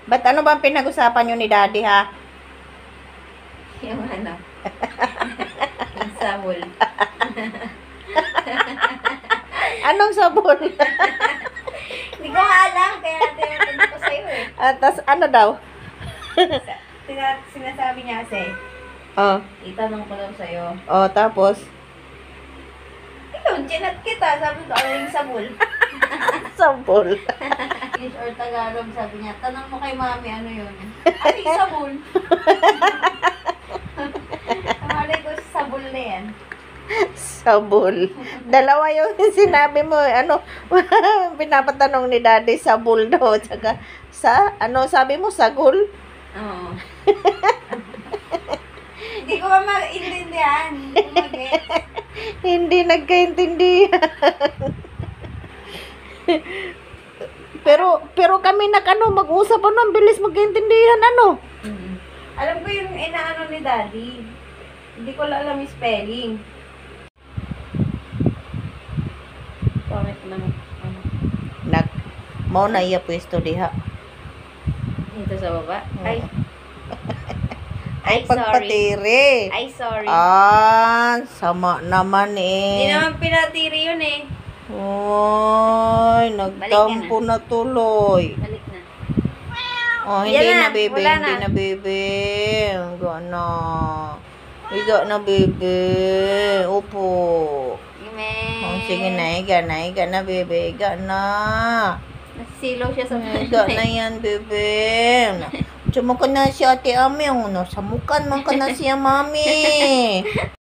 Ba't ano ba ang pinag-usapan nyo ni Daddy, ha? Yung ano? Yung sabol. Anong sabon? Hindi ko nga alam, kaya tinatanong ko sa'yo eh. Tas ano daw? Sinasabi niya kasi, Oh, itanong ko lang sa'yo. oh, tapos? Ayun, chinat kita. Sabi ko, ano yung sabol? Sabon. English or Tagalog, sabi niya, tanong mo kay mami, ano yun? Ano yung sabol? Kamali ko sa sabol na yan. Sabol. Dalawa yung sinabi mo, ano, pinapatanong ni Daddy, sabol daw, tsaka, ano, sabi mo, sagol? Oo. Hindi ko ba maintindihan. Hindi ko mag-get. Hindi nagkaintindihan. pero kami mag-usap, ano, ang bilis magkaintindihan, ano? Alam ko yung inaano ni Daddy. Hindi ko lang alam yung spelling. Pangit lang. Ano? Mao na iya pwesto diha. Dito sa baba? Oo. Ay, Ay, sorry. pagpatiri. Ay, sorry. Sama naman Hindi eh. naman pinatiri yun eh. Oy, nagtampo na tuloy. Balik na. Oh, Yan hindi na, na, baby. wala Hindi na. na, baby. Higa na. Higa na, baby. Upo. Amen. Oh, sige na, higa na, baby. Higa na. Nasisilaw siya sa Higa na yan, baby. Tsuma ka na si Ate Ami. Samukan man ka na siya, mami.